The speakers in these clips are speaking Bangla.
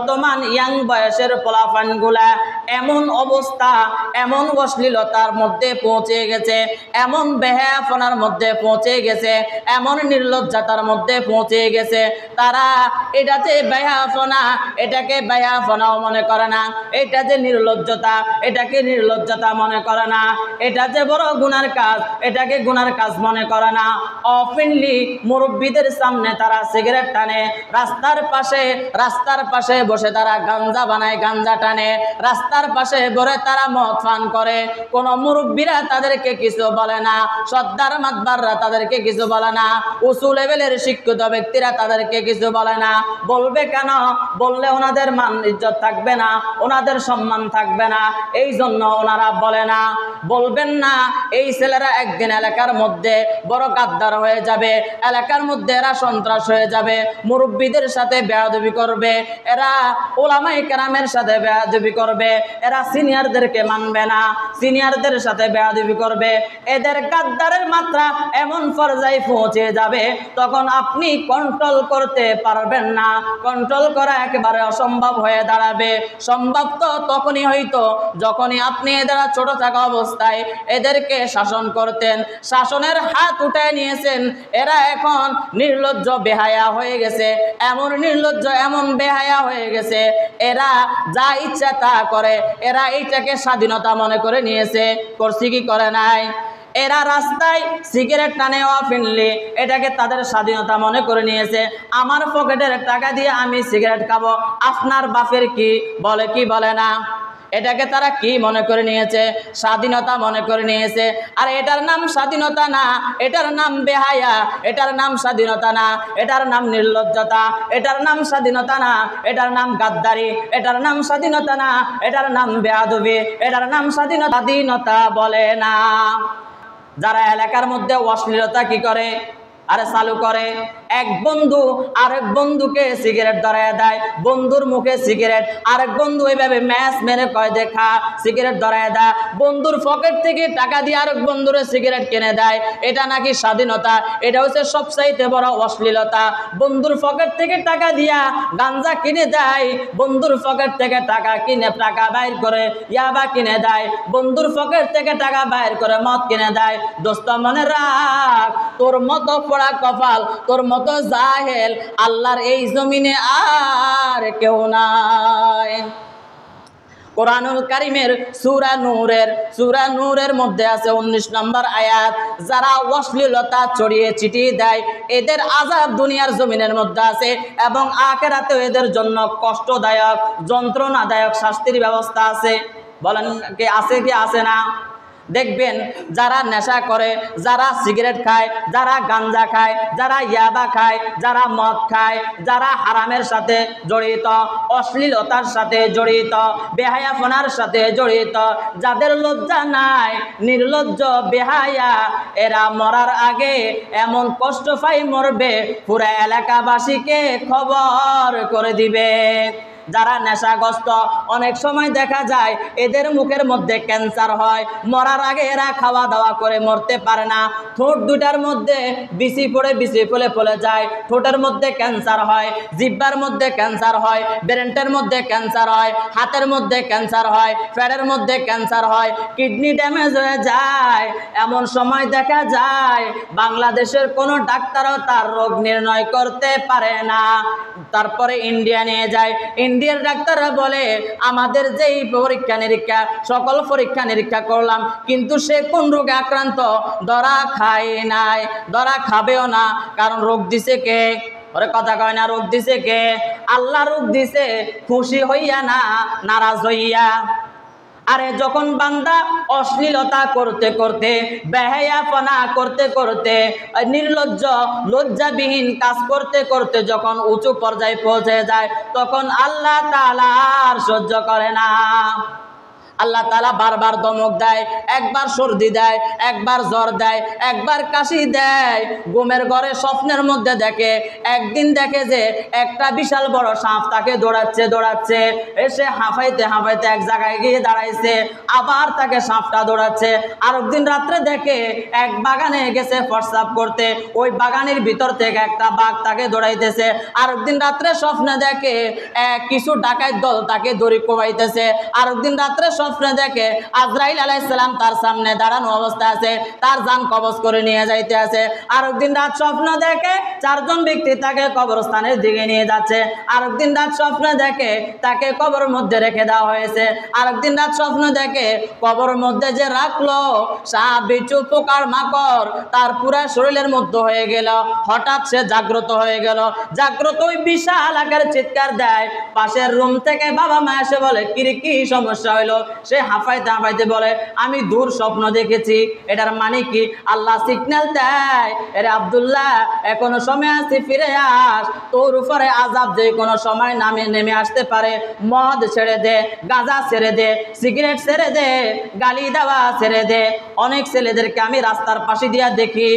বর্তমান ইয়াং বয়সের পোলাপানগুলা এমন অবস্থা, এমন অশ্লীলতার মধ্যে পৌঁছে গেছে, এমন বেহায়াপনার মধ্যে পৌঁছে গেছে, এমন নির্লজ্জতার মধ্যে পৌঁছে গেছে, তারা এটা যে বেহায়াপনা, এটাকে বেহায়াপনাও মনে করে না, এটা যে নির্লজ্জতা, এটাকে নির্লজ্জতা মনে করে না, এটা যে বড় গুনার কাজ, এটাকে গুনার কাজ মনে করে না। অফেনলি মুরব্বীদের সামনে তারা সিগারেট টানে, রাস্তার পাশে বসে তারা গাঞ্জা বানায়, গাঞ্জা টানে, রাস্তার পাশে বসে তারা মদ পান করে। কোন মুরব্বীরা তাদেরকে কিছু বলে না, সর্দার মাতবাররা তাদেরকে কিছু বলে না, উঁচু লেভেলের শিক্ষিত ব্যক্তিরা তাদেরকে কিছু বলে না। বলবে কেন? বললে ওনাদের মান ইজ্জত থাকবে না, ওনাদের সম্মান থাকবে না, এই জন্য ওনারা বলে না। বলবেন না, এই ছেলেরা একদিন এলাকার মধ্যে বড় গাদ্দার হয়ে যাবে, এলাকার মধ্যে এরা সন্ত্রাস হয়ে যাবে, মুরব্বীদের সাথে বেয়াদবি করবে, এরা ওলামায়ে কেরামের সাথে বেয়াদবি করবে, এরা সিনিয়রদেরকে মানবে না, সিনিয়রদের সাথে বেয়াদবি করবে, এদের গাদ্দারের মাত্রা এমন পর্যায়ে পৌঁছে যাবে, তখন আপনি কন্ট্রোল করতে পারবেন না, কন্ট্রোল করা একেবারে অসম্ভব হয়ে দাঁড়াবে। সম্ভব তো তখনই হইতো যখনই আপনি এদের ছোট থাকা অবস্থায় এদেরকে শাসন করতেন, শাসনের হাত উঠায় নিয়েছেন, এরা এখন নির্লজ্জ বেহায়া হয়ে গেছে, এমন নির্লজ্জ এমন বেহায়া হয়ে গেছে, এরা যা ইচ্ছা তা করে, এরা এইটাকে স্বাধীনতা মনে করে নিয়েছে। করছি কি করে নাই? এরা রাস্তায় সিগারেট টানে অফিনলি, এটাকে তাদের স্বাধীনতা মনে করে নিয়েছে। আমার পকেটের টাকা দিয়ে আমি সিগারেট খাবো, আপনার বাপের কি বলে কি বলে না, এটাকে তারা কি মনে করে নিয়েছে? স্বাধীনতা মনে করে নিয়েছে। আর এটার নাম স্বাধীনতা না, এটার নাম বেহায়া, এটার নাম স্বাধীনতা না, এটার নাম নির্লজ্জতা, এটার নাম স্বাধীনতা না, এটার নাম গাদ্দারি, এটার নাম স্বাধীনতা না, এটার নাম বেয়াদবি, এটার নাম স্বাধীনতা। স্বাধীনতা বলে না। যারা এলাকার মধ্যে অশ্লীলতা কি করে আরে চালু করে, এক বন্ধু আরেক বন্ধুকে সিগারেট ধরায় দেয়, বন্ধুর মুখে সিগারেট, আরেক বন্ধু এইভাবে ম্যাচ মেরে কয় দেখা সিগারেট ধরায় দেয়, বন্ধুর পকেট থেকে টাকা দিয়ে আরেক বন্ধুরে সিগারেট কিনে দেয়, এটা নাকি স্বাধীনতা? এটা হচ্ছে সবচাইতে বড় অশ্লীলতা। বন্ধুর পকেট থেকে টাকা দিয়া গাঞ্জা কিনে দেয়, বন্ধুর পকেট থেকে টাকা বাইর করে ইয়াবা কিনে দেয়, বন্ধুর পকেট থেকে টাকা বাইর করে মদ কিনে দেয়। দোস্ত মনে রাখ, তোর মতো পোড়া কপাল, তোর মতো জাহেল আল্লাহর এই জমিনে আর কেউ নাই। কোরআনুল কারীমের সূরা নূরের মধ্যে আছে 19 নম্বর আয়াত, যারা অশ্লীলতা ছড়িয়ে ছিটিয়ে দেয় এদের আযাব দুনিয়ার জমিনের মধ্যে আছে এবং আখিরাতেও এদের জন্য কষ্টদায়ক যন্ত্রণাদায়ক শাস্তির ব্যবস্থা আছে। বলেন কি আছে কি আছে না? দেখবেন যারা নেশা করে, যারা সিগারেট খায়, যারা গাঞ্জা খায়, যারা ইয়াবা খায়, যারা মদ খায়, যারা হারামের সাথে জড়িত, অশ্লীলতার সাথে জড়িত, বেহায়াপনার সাথে জড়িত, যাদের লজ্জা নাই, নির্লজ্জ বেহায়া, এরা মরার আগে এমন কষ্ট পাই মরবে, পুরা এলাকাবাসীকে খবর করে দিবে। যারা নেশাগ্রস্ত, অনেক সময় দেখা যায় এদের মুখের মধ্যে ক্যান্সার হয়, মরার আগে এরা খাওয়া দাওয়া করে মরতে পারে না, ঠোঁট দুটার মধ্যে বিচি পড়ে যায়, ঠোঁটের মধ্যে ক্যান্সার হয়, জিহ্বার মধ্যে ক্যান্সার হয়, ব্রেনের মধ্যে ক্যান্সার হয়, হাতের মধ্যে ক্যান্সার হয়, পেটের মধ্যে ক্যান্সার হয়, কিডনি ড্যামেজ হয়ে যায়। এমন সময় দেখা যায় বাংলাদেশের কোনো ডাক্তারও তার রোগ নির্ণয় করতে পারে না, তারপরে ইন্ডিয়া নিয়ে যায়। ইন্ডিয়ার ডাক্তাররা বলে আমাদের যেই পরীক্ষা নিরীক্ষা, সকল পরীক্ষা নিরীক্ষা করলাম, কিন্তু সে কোন রোগে আক্রান্ত ধরা খায় নাই, ধরা খাবেও না, কারণ রোগ দিছে কে? ওরে কথা কয় না, রোগ দিছে কে? আল্লাহ রোগ দিছে, খুশি হইয়া না নারাজ হইয়া। আরে যখন বান্দা অশ্লীলতা করতে করতে, বেহায়াপনা করতে করতে, নির্লজ্জ লজ্জাবিহীন কাজ করতে করতে যখন উঁচু পর্যায়ে পৌঁছে যায়, তখন আল্লাহ তাআলা আর সহ্য করে না। আল্লাহ তাআলা বারবার দমক দেয়, একবার সর্দি দেয়, একবার জ্বর দেয়, একবার কাশি দেয়। ঘুমের ঘরে স্বপ্নের মধ্যে দেখে, একদিন দেখে যে একটা বিশাল বড় সাপ তাকে দৌড়াচ্ছে, এসে হাঁফাইতে হাঁফাইতে এক জায়গায় গিয়ে দাঁড়াইছে, আবার তাকে সাপটা দৌড়াচ্ছে। আরেকদিন রাত্রে দেখে এক বাগানে গেছে প্রস্রাব করতে, ওই বাগানের ভিতর থেকে একটা বাঘ তাকে দৌড়াইতেছে। আরেকদিন রাত্রে স্বপ্নে দেখে কিছু ডাকাত দল তাকে দড়ি কোবাইতেছে। আরেকদিন রাত্রে স্বপ্নে দেখে আজরাইল আলাইহিস সালাম তার সামনে দাঁড়ানো অবস্থায় আছে, তার জান কবজ করে নিয়ে যাইতে আছে। আরেকদিন রাত স্বপ্ন দেখে চারজন ব্যক্তি তাকে কবরস্থানের দিকে নিয়ে যাচ্ছে। আরেকদিন রাত স্বপ্ন দেখে তাকে কবরের মধ্যে রেখে দেওয়া হয়েছে। আরেকদিন রাত স্বপ্ন দেখে কবরের মধ্যে যে রাখলো সাপ বিচ্ছু পোকার মাকড় তার পুরা শরীরের মধ্যে হয়ে গেল। হঠাৎ সে জাগ্রত হয়ে গেল। জাগ্রত ওই বিশাল আকার চিৎকার দেয়। পাশের রুম থেকে বাবা মা এসে বলে, কি সমস্যা হইলো? সে হাঁফাইতে হাঁফাইতে বলে, আমি দূর স্বপ্ন দেখেছি। এটার মানে কি? আল্লাহ সিগন্যাল দেয়, এরে আব্দুল্লাহ এখনো সময় আছে, ফিরে আস, তোর উপরে আযাব যে কোনো সময় নেমে আসতে পারে। মদ ছেড়ে দে, গাঁজা ছেড়ে দে, সিগারেট ছেড়ে দে, গালি দেওয়া ছেড়ে দে। অনেক ছেলেদেরকে আমি রাস্তার পাশে দিয়া দেখি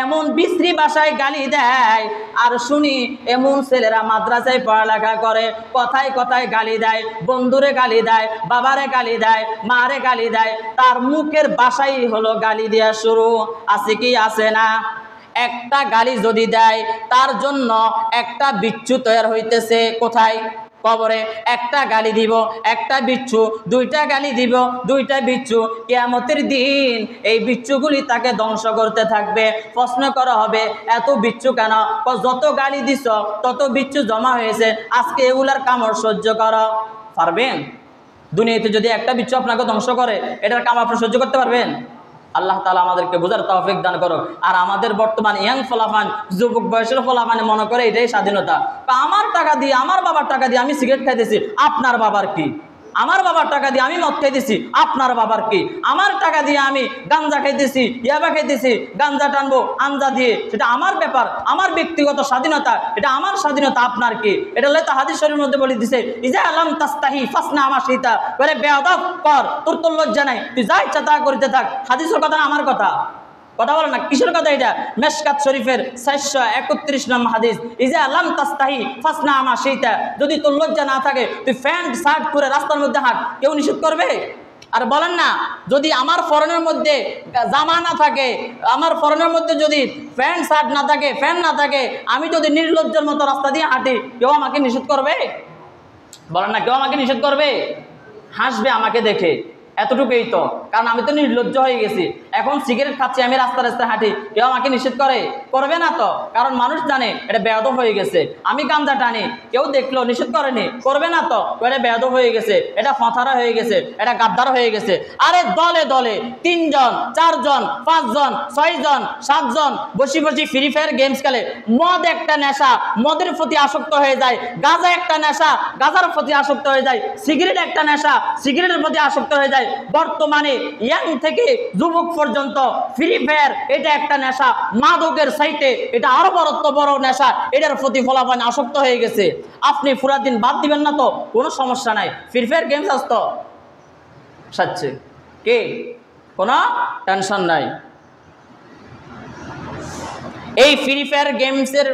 এমন বিশ্রী ভাষায় গালি দেয়, আর শুনি এমন ছেলেরা মাদ্রাসায় পড়ালেখা করে, কথায় কথায় গালি দেয়, বন্ধুরে গালি দেয়, বাবারে গালি দেয়, মারে গালি দেয়। তার মুখের ভাষাই হলো গালি দেওয়া শুরু। আছে কি আছে না? একটা গালি যদি দেয় তার জন্য একটা বিচ্ছু তৈরি হইতেছে। কোথায়? কবরে। একটা গালি দিব, একটা বিচ্ছু, দুইটা গালি দিব, দুইটা বিচ্ছু। কিয়ামতের দিন এই বিচ্ছুগুলি তাকে ধ্বংস করতে থাকবে। প্রশ্ন করা হবে, এত বিচ্ছু কেন? যত গালি দিছ তত বিচ্ছু জমা হয়েছে, আজকে এগুলার কামড় সহ্য করো। পারবেন? দুনিয়াতে যদি একটা বিচ্ছু আপনাকে ধ্বংস করে, এটার কামড় আপনি সহ্য করতে পারবেন? আল্লাহ তাআলা আমাদেরকে বোঝার তৌফিক দান করো। আর আমাদের বর্তমান ইয়াং ফলাফান, যুবক বয়সের ফলাফানে মনে করে এটাই স্বাধীনতা। আমার টাকা দিয়ে, আমার বাবার টাকা দিয়ে আমি সিগারেট খাইতেছি, আপনার বাবার কি? আমার বাবার টাকা দিয়ে আমি মদ খাইতেছি, আপনার বাবার কি? আমার টাকা দিয়ে আমি গাঞ্জা খাইতেছি, ইয়াবা খাইতেছি, গাঞ্জা টানবো আঞ্জা দিয়ে, সেটা আমার ব্যাপার, আমার ব্যক্তিগত স্বাধীনতা, এটা আমার স্বাধীনতা, আপনার কি? এটা হলে তো হাদিস শরীফের মধ্যে বলে দিছে, ইজা আলাম তাস্তাহি ফাসনা আমা শিতা, বলে বেয়াদব কর, তোর তো লজ্জা নাই, তুই যা ইচ্ছা তা করিতে থাক। হাদিসের কথা না আমার কথা? কথা বলে না, কিসের কথা এটা? মেশকাত শরীফের 431 নম্বর হাদিস, ইজা লাম তাস্তাহি ফাসনা আমা শিতা, যদি তোর লজ্জা না থাকে তুই প্যান্ট শার্ট পরে রাস্তার মধ্যে হাঁট, কেউ নিষেধ করবে? আর বলেন না, যদি আমার ফরনের মধ্যে জামা না থাকে, আমার ফরনের মধ্যে যদি প্যান্ট শার্ট না থাকে, ফ্যান না থাকে, আমি যদি নির্লজ্জের মতো রাস্তা দিয়ে হাঁটি, কেউ আমাকে নিষেধ করবে? বলেন না, কেউ আমাকে নিষেধ করবে? হাসবে আমাকে দেখে, এতটুকুই তো। কারণ আমি তো নির্লজ্জ হয়ে গেছি। এখন সিগারেট খাচ্ছি, আমি রাস্তা রাস্তায় হাঁটি, কেউ আমাকে নিষেধ করবে না তো। কারণ মানুষ জানে এটা বেয়াদব হয়ে গেছে। আমি গাঞ্জা টানি, কেউ দেখলো নিষেধ করেনি, করবে না তো, এটা বেয়াদব হয়ে গেছে, এটা ফথারা হয়ে গেছে, এটা গাদ্দার হয়ে গেছে। আরে দলে দলে 3 জন 4 জন 5 জন 6 জন 7 জন বসি বসি ফ্রি ফায়ার গেমস খেলে। মদ একটা নেশা, মদের প্রতি আসক্ত হয়ে যায়। গাঁজা একটা নেশা, গাঁজার প্রতি আসক্ত হয়ে যায়। সিগারেট একটা নেশা, সিগারেটের প্রতি আসক্ত হয়ে যায়। বর্তমানে ইয়াং থেকে যুবক পর্যন্ত ফ্রি ফায়ার এটা একটা নেশা, মাদকের সাইটে এটা আরো বড় নেশা, এটার প্রতি ফলাফল আসক্ত হয়ে গেছে। আপনি পুরা দিন বাদ দিবেন না তো কোনো সমস্যা নাই, ফ্রি ফায়ার গেমস আসতো সাচ্ছে, কে কোনো টেনশন নাই। এই ফ্রি ফায়ার গেমসের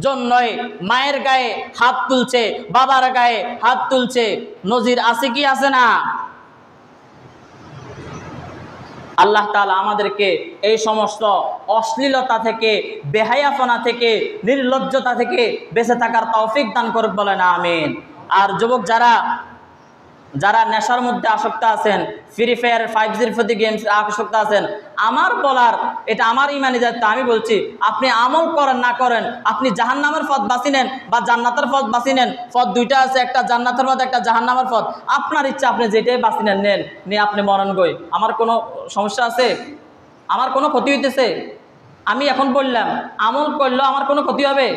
জন্যই মায়ের গায়ে হাত তুলছে, বাবার গায়ে হাত তুলছে। নজির আছে কি আছে না? আল্লাহ তাআলা আমাদেরকে এই সমস্ত অশ্লীলতা থেকে, বেহায়াপনা থেকে, নির্লজ্জতা থেকে বেঁচে থাকার তৌফিক দান করুক, বলেন আমিন। আর যুবক যারা নেশার মধ্যে আসক্ত আছেন, ফ্রি ফায়ার 5G'র প্রতি গেমস আসক্ত আছেন, আমার বলার, এটা আমার ইমানি দায়িত্ব, আমি বলছি, আপনি আমল করেন না করেন, আপনি জাহান্নামের পথ বাছি নেন বা জান্নাতের পথ বাছি নেন, পথ দুইটা আছে, একটা জান্নাতের পথ, একটা জাহান্নামের পথ। আপনার ইচ্ছা, আপনি যেটাই বাছি নেন, নিয়ে আপনি মরণ গই। আমার কোনো সমস্যা আছে? আমার কোনো ক্ষতি হইতেছে? আমি এখন বললাম আমল করলেও আমার কোনো ক্ষতি হবে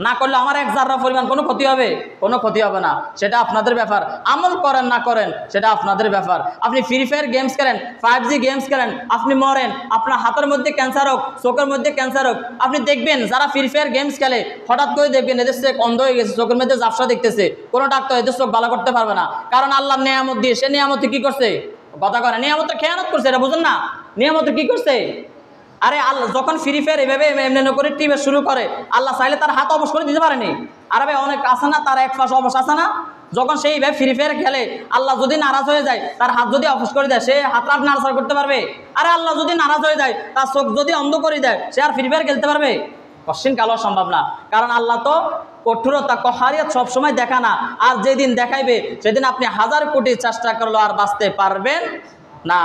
না করলে আমার এক জাররা পরিমাণ কোনো ক্ষতি হবে? কোনো ক্ষতি হবে না। সেটা আপনাদের ব্যাপার। আমল করেন না করেন সেটা আপনাদের ব্যাপার। আপনি ফ্রি ফায়ার গেমস খেলেন, 5G গেমস খেলেন, আপনি মরেন, আপনার হাতের মধ্যে ক্যান্সার হোক, চোখের মধ্যে ক্যান্সার হোক, আপনি দেখবেন যারা ফ্রি ফায়ার গেমস খেলে হঠাৎ করে দেখবেন এদের চোখ অন্ধ হয়ে গেছে, চোখের মধ্যে ঝাপসা দেখতেছে, কোনো ডাক্তার এদের চোখ ভালো করতে পারবে না। কারণ আল্লাহর নিয়ামত দিয়ে সে নিয়ামতে কি করছে? কথা করে নিয়ামতের খেয়ানত করছে, এটা বুঝুন না? নিয়ামতের কি করছে? আরে আল্লাহ যখন ফ্রি ফায়ার এভাবে এমনি করে টিপে শুরু করে, আল্লাহ চাইলে তার হাত অবশ করে দিতে পারেনি? আরে ভাই অনেক আছে না, তার এক পাশ অবশ আছে না? যখন সেই ভাই ফ্রি ফায়ার খেলে, আল্লাহ যদি নারাজ হয়ে যায়, তার হাত যদি অবশ করে দেয়, সে হাত আর নাড়াচাড়া করতে পারবে? আরে আল্লাহ যদি নারাজ হয়ে যায়, তার চোখ যদি অন্ধ করে দেয়, সে আর ফ্রি ফায়ার খেলতে পারবে? কশ্চিন কালো সম্ভব না। কারণ আল্লাহ তো কঠোরতা, কহারিয়ত সবসময় দেখা না। আর যেদিন দেখাইবে সেদিন আপনি 1000 কোটি চেষ্টা করলেও আর বাঁচতে পারবেন না।